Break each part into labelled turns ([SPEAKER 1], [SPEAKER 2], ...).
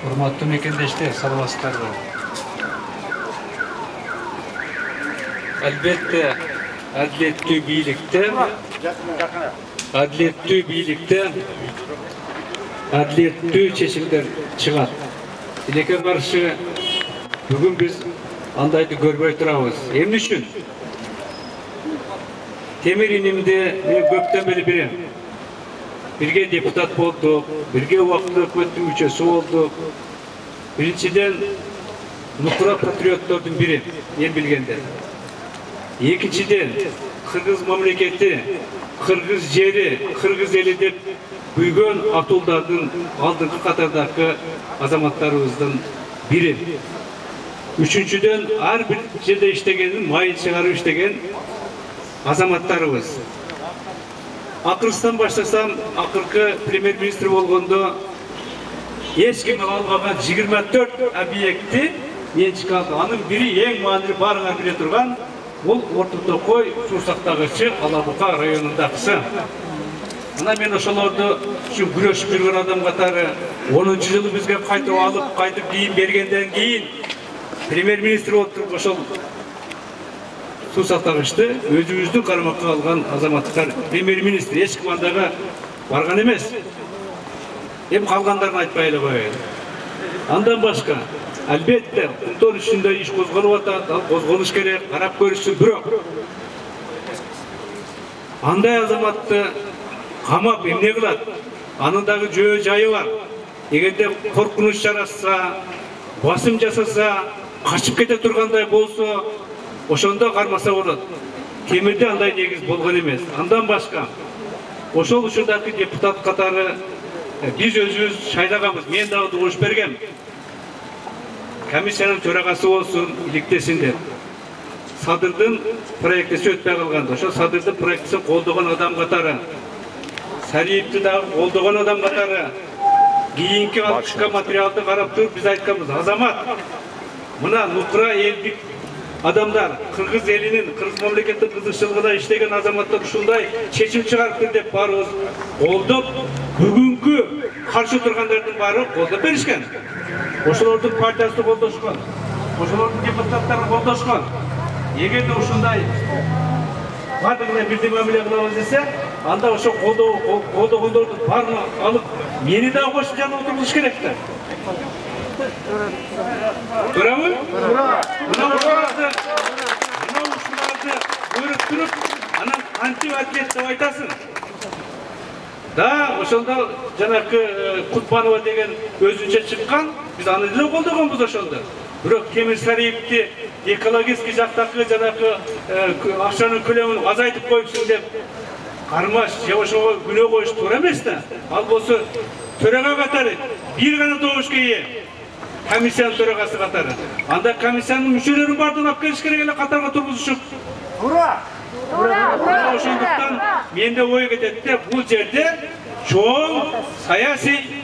[SPEAKER 1] Hurmatlı mekendeshler, salamatsızlar. Elbette adletli birlikte adletli çeşimler çıkar. Dileke karşı bugün biz andaydı görmey turabız. Emne üçün? Temir inimde men köpten beri birem. Birge deputat bolduk, birge wagtly hökümet müçesi bolduk. Birinciden Nukra patriotlardan biri, men bilgende. Ekinçiden Kırgız memleketi, Kırgız jeri, Kırgız eli dep büyüген atuldardan aldırkı katardaki azamatlarımızdan biri. Üçüncüden her bir жерде iştegenin, mayın çıkarıp iştegen azamatlarımız. Akırıstan başlasam, akırkı premier ministri bolgondo ешкім алғаған 24 объекті мен çıkardı. Анын biri ең маңызды барыңа біле тұрған, ол Ортотокой Сусақтағычы Алабұқа районындағысы. Мына мен ошолорду күрөшүп жүргөн адам катары 10-чы жылы бизге кайтып алып, кайтып кийин бергенден кийин премьер министр болуп туруп ошол Сусактагычты өзүбүздүн карамакка алган азаматтар премьер министр ешким андага барган эмес. Hem kalganlarını aytпайлы koyayım. Andan başka, elbette bunun üstünde iş kozgalıp atat, kozgalış gerek, karap görüşsün, bırak. Anday azamatты kamap emne kılat, anındagı jөө jayı var. Egerde korkunuş жаратса, basım жасаса, kaçıp kete turganday bolsa, oşonda karmasa bolot. Temirde anday negiz bolgan emес. Andan başka, ошол учурдагы депутат катары biz özümüz şaydağımız, men dağı doğuş bergem. Komisyanın töragası olsun, iliktesindir. Sadırdın proyektisi ötpey kalgandı. Oşo sadırdın proyektisi kolduğun adam katары. Sariyipti dağı kolduğun adam katары. Kiyinki alışka materialды karap turup biz aytkamız. Azamat, mına Nukra eldik adamlar, Kırgız elinin, Kırgız memleketin kızışçılığına işlegen azamatlar uşunday çeşim çıkarttır dep barыбыз koldup, бүгүнкү каршы тургандардын баары колдоп беришкен. Ошолордун партиясы колдошкон, ошолордун депутаттары колдошкон. Эгерде ушундай бардыгына бирдей мамиле кылабыз десе, анда ошо колдогондордун баарын алып, мени да кошуп жана отургуш керек да. Туурабы? Мына ушуларды көрүп туруп, анан кантип адилет деп айтасың? Да, ошолда жанакы Кутбанова деген өзүнчө чыккан, биз аны деле колдогонбуз ошондо. Бирок Темир Сариевди экологический жактакы жанакы акчанын көлөмүн азайтып коюпсуң деп кармаш же ошого күнөө коюш туура эмес да. Ал болсо төрага катары бир гана добушка ээ. Комиссиянын төрагасы катары. Анда комиссиянын мүчөлөрүн бардыгын алып келиш керек эле катарга тургузушуп. Туура. Ошондуктан менде ой кетет де бул жерде чоң саясий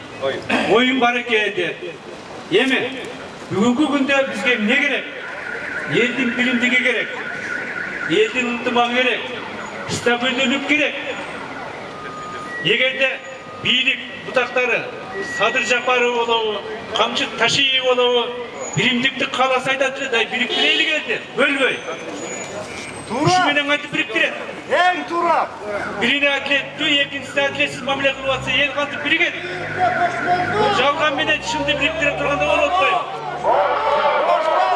[SPEAKER 1] оюн бар экен деп. Эми бүгүнкү күндө бизге эмне керек? Элдин билимдиги керек. Элдин ынтымагы керек. Стабилдүүлүк керек. Эгерде бийлик бутактары Садыр Жапаров болобу, Камчыт Ташиев болобу, биримдикти кааласа айтат эле, да бириктирели келди, бөлбөй. Ушу менен кантип бириктирет? Эң туура. Бирине адилеттүү, экинчисине адилетсиз мамиле кылып атса, эл кантип биригет? Жалган менен чынды бириктире турганда болуп атпайбы?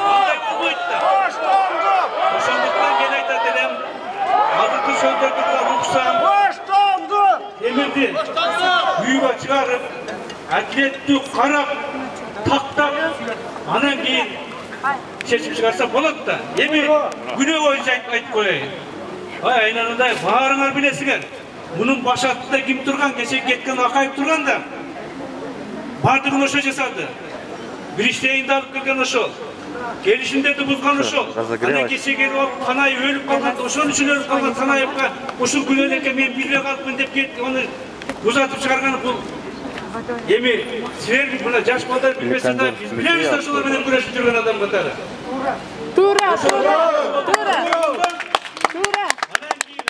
[SPEAKER 1] Андай болбойт да. Ошондуктан мен айтат элем, азыркы сөздөрдү уксам, темирди үйгө чыгарып, адилеттүү карап, тактап, анан кийин чечим чыгарса болот да. Эми күнөө боюнча айтып коеюн. Айнанындай баарыңар билесиңер. Мунун башатында ким турган, кече кеткен Акаев турган да. Бардыгын ошо жасады. Бириштейинди алып келген ошол. Келишимдерди бузган ошол. Анан кече келип алып Танаев өлүп калган, ошон үчүн өлүп калган Танаевга ушул күнөөнүкө мен билбей калыпмын деп кетип аны узатып чыгарганы бул. Эми силер мына жаш балдар билбесе да биз билебиз да ошолор менен күрөшүп жүргөн адам катары. Туура. Анан кийин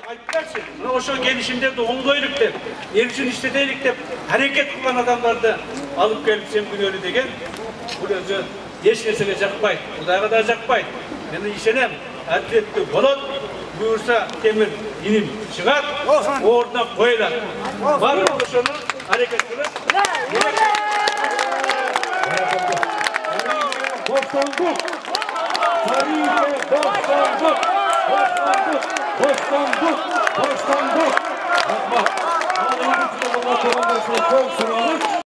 [SPEAKER 1] айтпачы, мына ошол келишимдерди оңдойлук деп, эл үчүн иштетелик деп hareket kılgan adamlardı alıp gelip semgünörü degen bu özü hiç nesine jakpaydı. Kudayga da jakpaydı. Yani işenem atletli bolot buyursa temir inim çıgar orada koylar. Var mı şunu hareket kılır? 99 Sarıyer 99